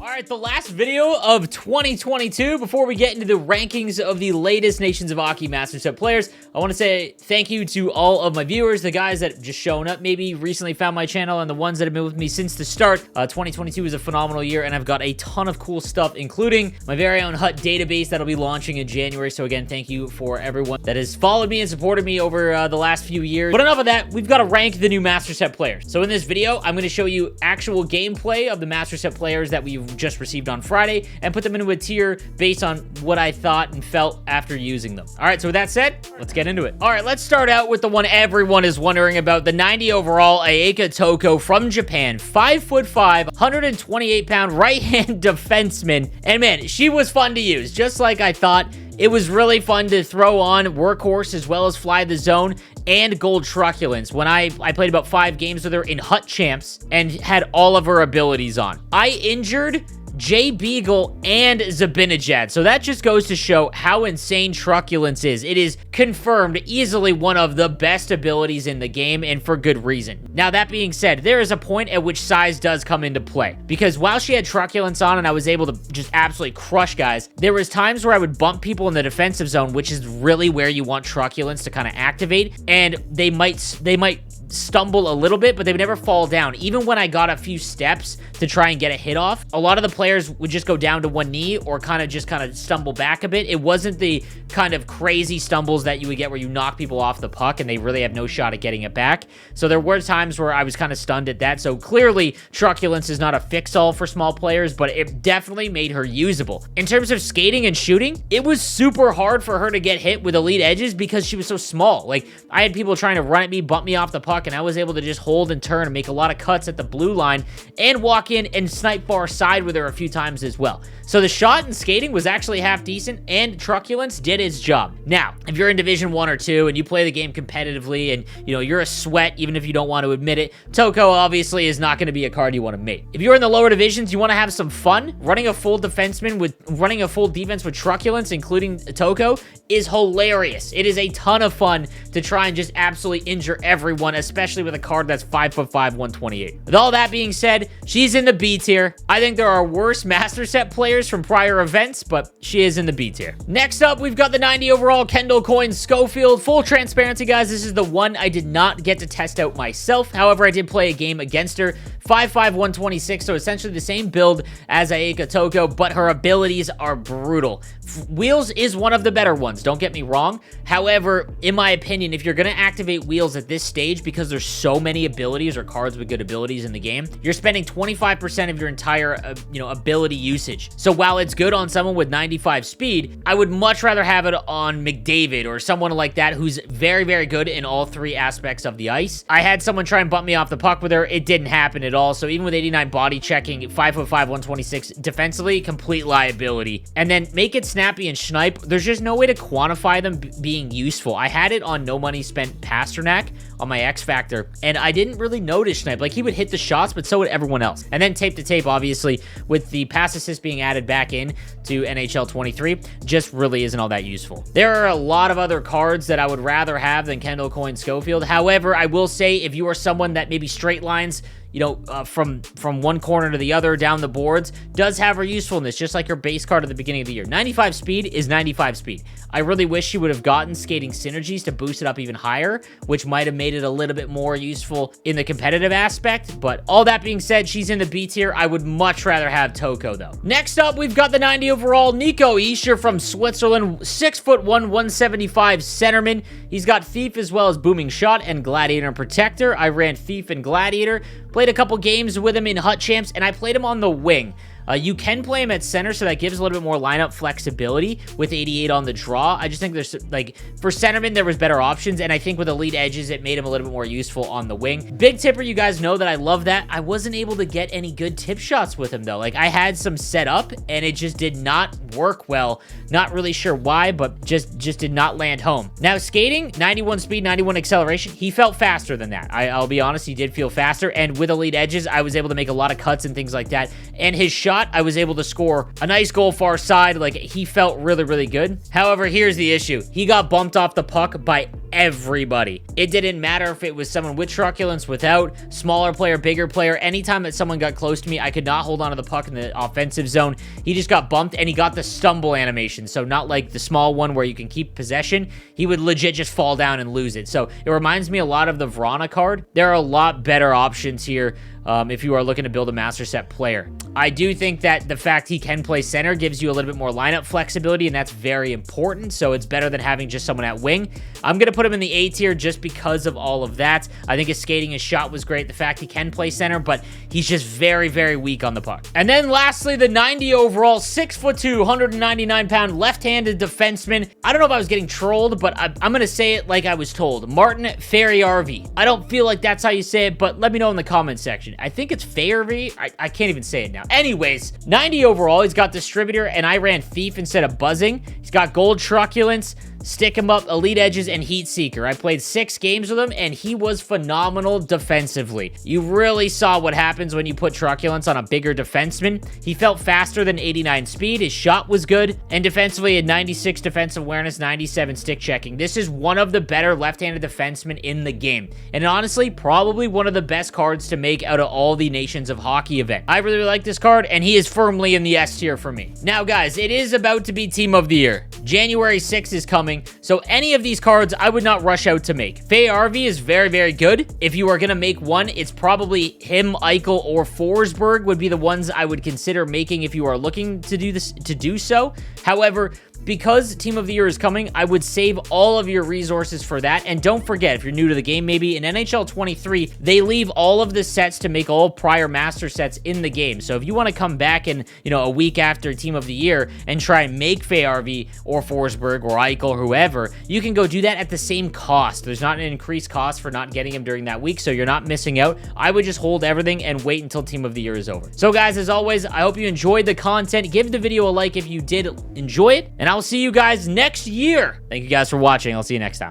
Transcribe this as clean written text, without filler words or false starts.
All right, the last video of 2022, before we get into the rankings of the latest Nations of Hockey Master Set players, I want to say thank you to all of my viewers, the guys that have just shown up, maybe recently found my channel, and the ones that have been with me since the start. 2022 is a phenomenal year, and I've got a ton of cool stuff, including my very own HUT database that'll be launching in January. So again, thank you for everyone that has followed me and supported me over the last few years. But enough of that, we've got to rank the new Master Set players. So in this video, I'm going to show you actual gameplay of the Master Set players that we've just received on Friday and put them into a tier based on what I thought and felt after using them. All right, so with that said, let's get into it. All right, let's start out with the one everyone is wondering about, the 90 overall Ayeka Toco from Japan, 5'5", 128-pound right-hand defenseman. And man, she was fun to use, just like I thought. It was really fun to throw on workhorse as well as fly the zone and gold truculence when I played about 5 games with her in HUT champs and had all of her abilities on. I injured Jay Beagle and Zabinajad. So that just goes to show how insane Truculence is. It is confirmed easily one of the best abilities in the game, and for good reason. Now, that being said, there is a point at which size does come into play, because while she had Truculence on and I was able to just absolutely crush guys, there was times where I would bump people in the defensive zone, which is really where you want Truculence to kind of activate, and they might stumble a little bit, but they would never fall down. Even when I got a few steps to try and get a hit off, a lot of the players would just go down to one knee or kind of stumble back a bit. It wasn't the kind of crazy stumbles that you would get where you knock people off the puck and they really have no shot at getting it back. So there were times where I was kind of stunned at that. So clearly, Truculence is not a fix-all for small players, but it definitely made her usable. In terms of skating and shooting, it was super hard for her to get hit with elite edges because she was so small. Like, I had people trying to run at me, bump me off the puck, and I was able to just hold and turn and make a lot of cuts at the blue line and walk in and snipe far side with her a few times as well. So the shot and skating was actually half decent, and Truculence did its job. Now, if you're in Division 1 or 2 and you play the game competitively and, you know, you're a sweat even if you don't want to admit it, Toco obviously is not going to be a card you want to make. If you're in the lower divisions, you want to have some fun, running a full defense with Truculence, including Toco, is hilarious. It is a ton of fun to try and just absolutely injure everyone, especially with a card that's 5'5", 128. With all that being said, she's in the B tier. I think there are worse Master Set players from prior events, but she is in the B tier. Next up, we've got the 90 overall Kendall Coin Schofield. Full transparency, guys, this is the one I did not get to test out myself. However, I did play a game against her. 5'5", 126, so essentially the same build as Ayeka Toco, but her abilities are brutal. Wheels is one of the better ones, don't get me wrong. However, in my opinion, if you're going to activate Wheels at this stage, because there's so many abilities or cards with good abilities in the game, you're spending 25% of your entire ability usage. So while it's good on someone with 95 speed, I would much rather have it on McDavid or someone like that who's very, very good in all 3 aspects of the ice. I had someone try and bump me off the puck with her. It didn't happen at all. So even with 89 body checking, 5'5", 126 defensively, complete liability. And then make it snappy and snipe. There's just no way to quantify them being useful. I had it on no money spent Pasternak on my X Factor, and I didn't really notice snipe. Like, he would hit the shots, but so would everyone else. And then tape to tape, obviously, with the pass assist being added back in to NHL 23, just really isn't all that useful. There are a lot of other cards that I would rather have than Kendall Coin Schofield. However, I will say, if you are someone that maybe straight lines, from one corner to the other down the boards, does have her usefulness, just like her base card at the beginning of the year. 95 speed is 95 speed. I really wish she would have gotten skating synergies to boost it up even higher, which might have made it a little bit more useful in the competitive aspect. But all that being said, she's in the B tier. I would much rather have Toco, though. Next up, we've got the 90 overall Nico Easter from Switzerland, 6'1", 175 centerman. He's got Thief as well as Booming Shot and Gladiator and Protector. I ran Thief and Gladiator. Played a couple games with him in HUT champs, and I played him on the wing. You can play him at center, so that gives a little bit more lineup flexibility with 88 on the draw. I just think there's, like, for centerman, there was better options, and I think with elite edges, it made him a little bit more useful on the wing. Big tipper, you guys know that I love that. I wasn't able to get any good tip shots with him, though. Like, I had some set up, and it just did not work well. Not really sure why, but just did not land home. Now, skating, 91 speed, 91 acceleration. He felt faster than that. I'll be honest, he did feel faster, and with elite edges, I was able to make a lot of cuts and things like that. And his shot, I was able to score a nice goal far side. Like, he felt really, really good. However, here's the issue. He got bumped off the puck by everybody. It didn't matter if it was someone with truculence, without, smaller player, bigger player. Anytime that someone got close to me, I could not hold on to the puck in the offensive zone. He just got bumped, and he got the stumble animation. So not like the small one where you can keep possession. He would legit just fall down and lose it. So it reminds me a lot of the Vrana card. There are a lot better options here if you are looking to build a master set player. I do think that the fact he can play center gives you a little bit more lineup flexibility, and that's very important, so it's better than having just someone at wing. I'm going to put him in the A tier just because of all of that. I think his skating, his shot was great. The fact he can play center, but he's just very, very weak on the puck. And then lastly, the 90 overall, 6'2", 199-pound left-handed defenseman. I don't know if I was getting trolled, but I'm going to say it like I was told. Martin Ferriarvi. I don't feel like that's how you say it, but let me know in the comment section. I think it's Ferriarvi. I can't even say it now. Anyways, 90 overall. He's got distributor, and I ran thief instead of buzzing. He's got gold truculence, stick him up, elite edges, and heat seeker. I played 6 games with him, and he was phenomenal defensively. You really saw what happens when you put truculence on a bigger defenseman. He felt faster than 89 speed. His shot was good, and defensively had 96 defensive awareness, 97 stick checking. This is one of the better left-handed defensemen in the game, and honestly, probably one of the best cards to make out of all the Nations of Hockey event. I really like this card, and he is firmly in the S tier for me. Now, guys, it is about to be Team of the Year. January 6th is coming, so any of these cards I would not rush out to make. Ferriarvi is very, very good. If you are going to make one, it's probably him, Eichel, or Forsberg would be the ones I would consider making if you are looking to do so. However, because Team of the Year is coming, I would save all of your resources for that. And don't forget, if you're new to the game, maybe in NHL 23, they leave all of the sets to make all prior master sets in the game. So if you want to come back in, a week after Team of the Year and try and make Ferriarvi or Forsberg or Eichel or whoever, you can go do that at the same cost. There's not an increased cost for not getting him during that week, so you're not missing out. I would just hold everything and wait until Team of the Year is over. So guys, as always, I hope you enjoyed the content. Give the video a like if you did enjoy it, and I'll see you guys next year. Thank you guys for watching. I'll see you next time.